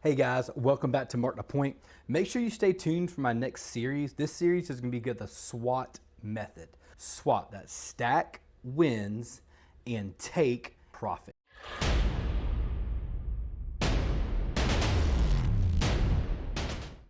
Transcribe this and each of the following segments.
Hey guys, welcome back to Mark the Point. Make sure you stay tuned for my next series. This series is going to be the SWAT method. SWAT, that's stack, wins, and take profit.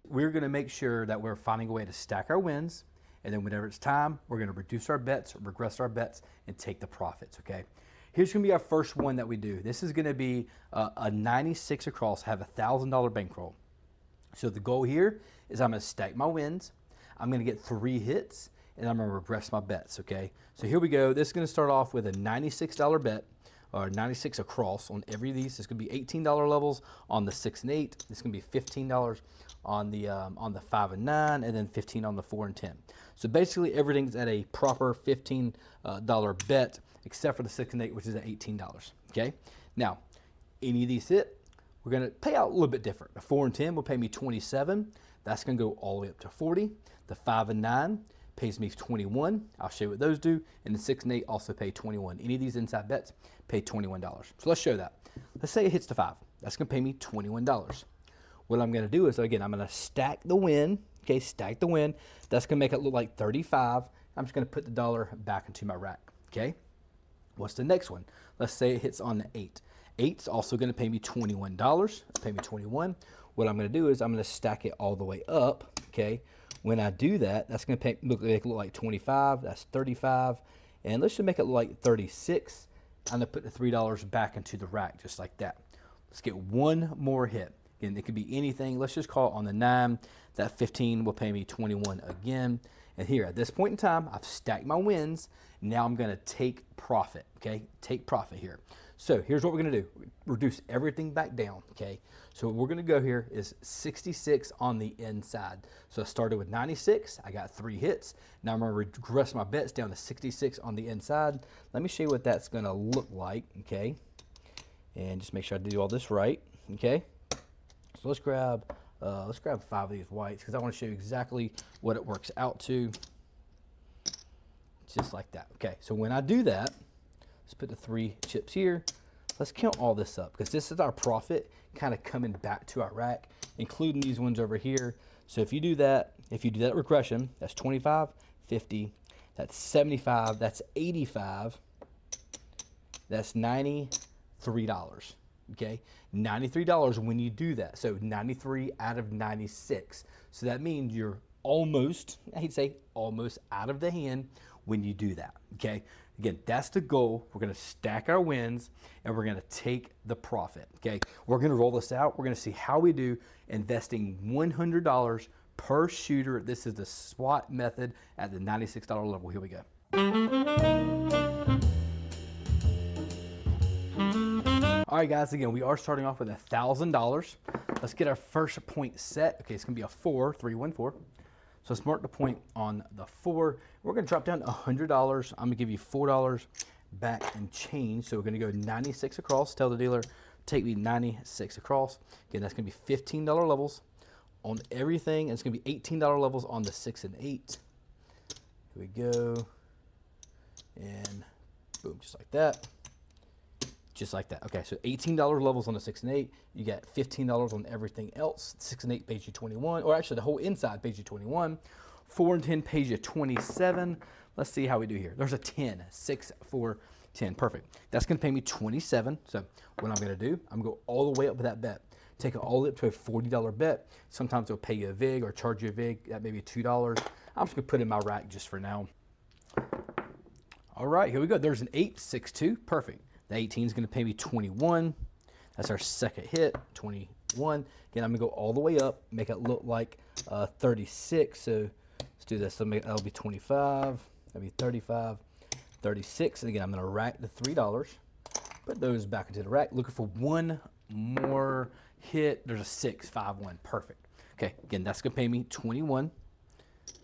We're going to make sure that we're finding a way to stack our wins, and then whenever it's time, we're going to reduce our bets, regress our bets, and take the profits, okay? Here's going to be our first one that we do. This is going to be a 96 across, have $1,000 bankroll. So the goal here is I'm going to stack my wins. I'm going to get 3 hits, and I'm going to regress my bets, okay? So here we go. This is going to start off with a $96 bet, or 96 across on every of these. It's going to be $18 levels on the 6 and 8. It's going to be $15 on the 5 and 9, and then 15 on the 4 and 10. So basically everything's at a proper $15 bet, except for the 6 and 8, which is at $18. Okay. Now, any of these hit, we're going to pay out a little bit different. The 4 and 10 will pay me 27. That's going to go all the way up to 40. The 5 and 9 pays me 21. I'll show you what those do. And the 6 and 8 also pay 21. Any of these inside bets pay $21. So let's show that. Let's say it hits the 5. That's going to pay me $21. What I'm going to do is, again, I'm going to stack the win. Okay, stack the win. That's going to make it look like 35. I'm just going to put the dollar back into my rack. Okay. What's the next one? Let's say it hits on the 8. 8's also going to pay me $21. Pay me 21. What I'm going to do is I'm going to stack it all the way up. Okay. When I do that, that's going to make it look like 25. That's 35. And let's just make it look like 36. I'm going to put the $3 back into the rack just like that. Let's get one more hit. Again, it could be anything. Let's just call it on the 9. That 15 will pay me 21 again. And here, at this point in time, I've stacked my wins. Now I'm going to take profit, okay? Take profit here. So here's what we're going to do. Reduce everything back down, okay? So what we're going to go here is 66 on the inside. So I started with 96. I got 3 hits. Now I'm going to regress my bets down to 66 on the inside. Let me show you what that's going to look like, okay? And just make sure I do all this right, okay? So let's grab 5 of these whites because I want to show you exactly what it works out to. Just like that. Okay, so when I do that, let's put the 3 chips here. Let's count all this up because this is our profit kind of coming back to our rack, including these ones over here. So if you do that regression, that's 25, 50, that's 75, that's 85, that's $93. Okay, $93 when you do that. So 93 out of 96. So that means you're almost, I hate to say almost out of the hand when you do that. Okay, again, that's the goal. We're going to stack our wins and we're going to take the profit. Okay, we're going to roll this out. We're going to see how we do investing $100 per shooter. This is the SWAT method at the $96 level. Here we go. All right, guys, again, we are starting off with $1,000. Let's get our first point set. Okay, it's going to be a 4, 3, 1, 4. So let's mark the point on the 4. We're going to drop down $100. I'm going to give you $4 back and change. So we're going to go 96 across. Tell the dealer, take me 96 across. Again, that's going to be $15 levels on everything. And it's going to be $18 levels on the 6 and 8. Here we go. And boom, just like that. Just like that. Okay, so $18 levels on the 6 and 8. You got $15 on everything else. 6 and 8 pays you 21, or actually the whole inside pays you 21. 4 and 10 pays you 27. Let's see how we do here. There's a 10. 6, 4, 10. Perfect. That's going to pay me 27. So what I'm going to do, I'm going to go all the way up with that bet. Take it all the way up to a $40 bet. Sometimes they'll pay you a VIG or charge you a VIG. That may be $2. I'm just going to put it in my rack just for now. All right, here we go. There's an 8, 6, 2. Perfect. The 18 is going to pay me 21. That's our second hit, 21. Again, I'm going to go all the way up, make it look like 36. So let's do this. That'll be 25. That'll be 35, 36. And again, I'm going to rack the $3. Put those back into the rack. Looking for one more hit. There's a 6, 5, 1. Perfect. Okay, again, that's going to pay me 21,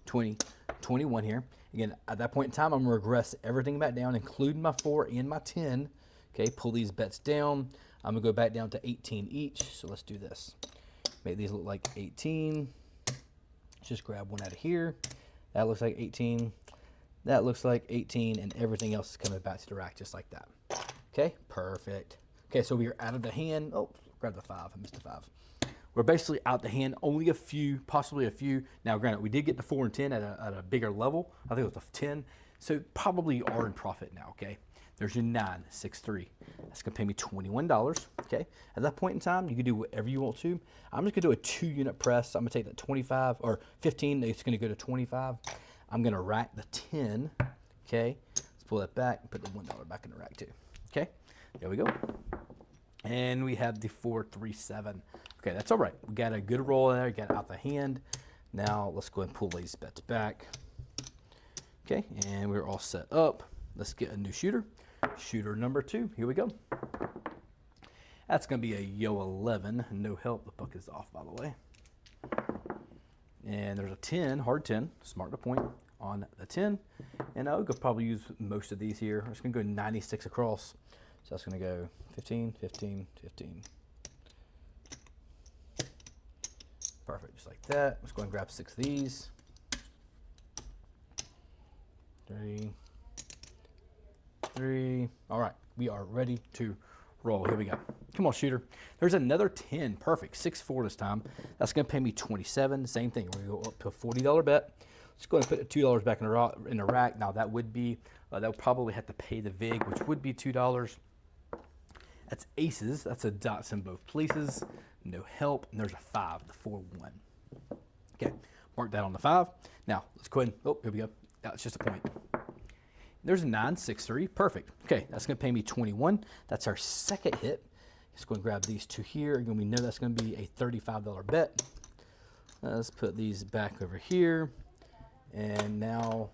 20, 21 here. Again, at that point in time, I'm going to regress everything back down, including my 4 and my 10. Okay, pull these bets down. I'm going to go back down to 18 each. So let's do this. Make these look like 18. Just grab one out of here. That looks like 18. That looks like 18. And everything else is coming back to the rack just like that. Okay, perfect. Okay, so we are out of the hand. Oh, grab the 5. I missed the 5. we're basically out the hand, only a few, possibly a few. Now, granted, we did get the 4 and 10 at a bigger level. I think it was a 10. So probably are in profit now, okay? There's your 9, 6, 3. That's gonna pay me $21, okay? At that point in time, you can do whatever you want to. I'm just gonna do a 2-unit press. I'm gonna take that 25 or 15, it's gonna go to 25. I'm gonna rack the 10, okay? Let's pull that back and put the $1 back in the rack too, okay? There we go. And we have the 4, 3, 7. Okay, that's all right. We got a good roll there, got it out the hand. Now let's go ahead and pull these bets back. Okay, and we're all set up. Let's get a new shooter. Shooter number 2, here we go. That's gonna be a yo 11, no help, the puck is off by the way. And there's a 10, hard 10, smart to point on the 10. And I could probably use most of these here. I'm just gonna go 96 across. So that's gonna go 15, 15, 15. Perfect, just like that. Let's go and grab 6 of these. 3, 3. All right, we are ready to roll. Here we go. Come on, shooter. There's another 10. Perfect. 6, 4 this time. That's going to pay me 27. Same thing. We're going to go up to a $40 bet. Let's go ahead and put the $2 back in the rack. Now, that would be, that would probably have to pay the VIG, which would be $2. That's aces. That's a dots in both places. No help. And there's a 5, the 4, 1. Okay, mark that on the 5. Now, let's go ahead and, oh, here we go. That's just a point. There's a 9, 6, 3. Perfect. Okay, that's going to pay me 21. That's our second hit. Let's go and grab these 2 here. Again, we know that's going to be a $35 bet. Let's put these back over here. And now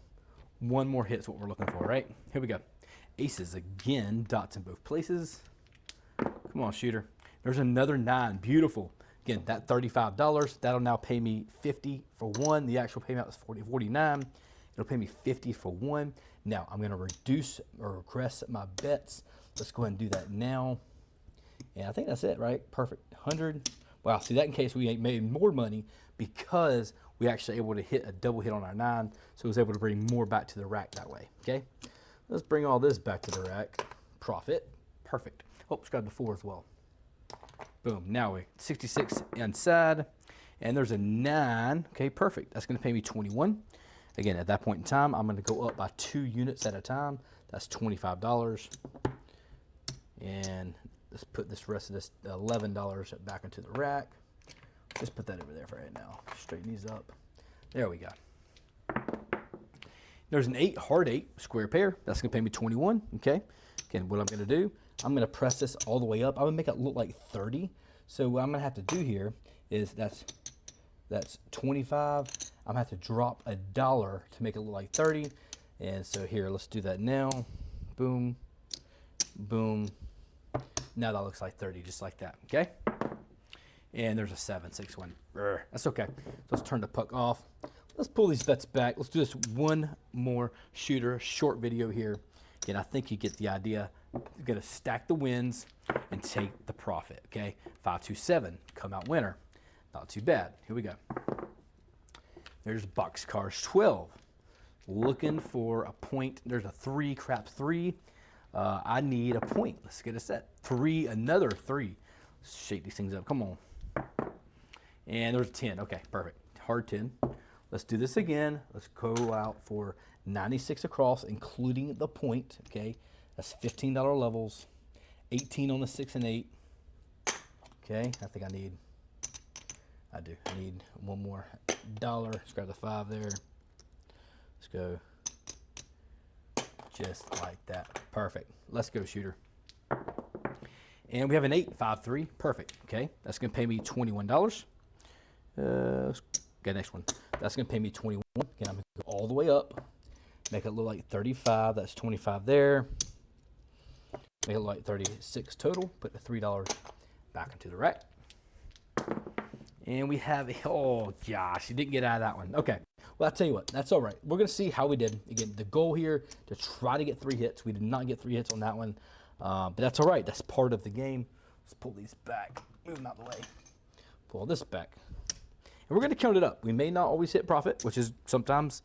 one more hit is what we're looking for, right? Here we go. Aces again, dots in both places. Come on, shooter. There's another 9. Beautiful. Again, that $35, that'll now pay me 50 for 1. The actual payment was 49. It'll pay me 50 for 1. Now, I'm going to reduce or regress my bets. Let's go ahead and do that now. And I think that's it, right? Perfect. 100. Wow, see that in case we made more money because we actually able to hit a double hit on our 9. So it was able to bring more back to the rack that way, okay? Let's bring all this back to the rack. Profit. Perfect. Oh, let's grab the 4 as well. Boom. Now we 66 inside. And there's a 9. Okay, perfect. That's going to pay me 21. Again, at that point in time, I'm going to go up by 2 units at a time. That's $25. And let's put this rest of this $11 back into the rack. Just put that over there for right now. Straighten these up. There we go. There's an 8, hard 8, square pair. That's going to pay me 21. Okay. Again, what I'm going to do, I'm going to press this all the way up. I'm going to make it look like 30. So what I'm going to have to do here is that's 25. I'm going to have to drop $1 to make it look like 30. And so here, let's do that now. Boom, boom. Now that looks like 30, just like that, okay? And there's a 7, 6, 1. That's okay. So let's turn the puck off. Let's pull these bets back. Let's do this one more shooter, short video here. Again, I think you get the idea. You're gonna stack the wins and take the profit, okay? 5, 2, 7, come out winner. Not too bad. Here we go. There's boxcars 12. Looking for a point. There's a 3, craps 3. I need a point. Let's get a set. 3, another 3. Let's shake these things up. Come on. And there's a 10. Okay, perfect. Hard 10. Let's do this again. Let's go out for 96 across, including the point. Okay, that's $15 levels. 18 on the 6 and 8. Okay, I think I need one more $1. Let's grab the 5 there. Let's go just like that. Perfect. Let's go, shooter. And we have an 8, 5, 3. Perfect. Okay, that's gonna pay me $21. Let's get next one. That's gonna pay me 21. Again, I'm gonna go all the way up. Make it look like 35. That's 25 there. Make it look like 36 total. Put the $3 back into the rack. And we have, oh gosh, you didn't get out of that one. Okay, well, I'll tell you what, that's all right. We're gonna see how we did. Again, the goal here to try to get 3 hits. We did not get 3 hits on that one, but that's all right. That's part of the game. Let's pull these back, move them out of the way. Pull this back. And we're gonna count it up. We may not always hit profit, which is sometimes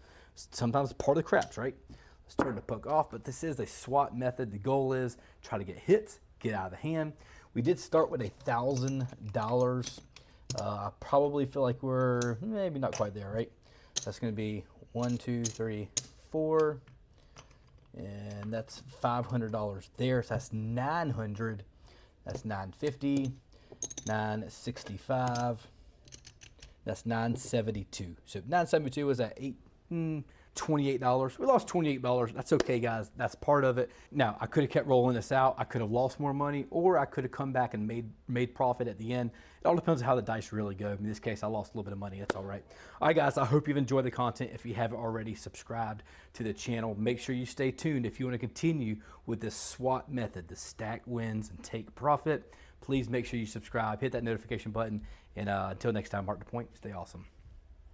part of the craps, right? Let's turn the puck off, but this is a SWAT method. The goal is try to get hits, get out of the hand. We did start with $1,000 I probably feel like we're maybe not quite there, right? That's going to be 1, 2, 3, 4, and that's $500 there. So that's 900. That's 950, 965. That's 972. So 972 was at $28. We lost $28. That's okay, guys. That's part of it. Now, I could have kept rolling this out. I could have lost more money, or I could have come back and made profit at the end. It all depends on how the dice really go. In this case, I lost a little bit of money. That's all right. All right, guys, I hope you've enjoyed the content. If you haven't already subscribed to the channel, make sure you stay tuned. If you want to continue with this SWAT method, the stack wins and take profit, please make sure you subscribe, hit that notification button, and until next time, mark the point, stay awesome.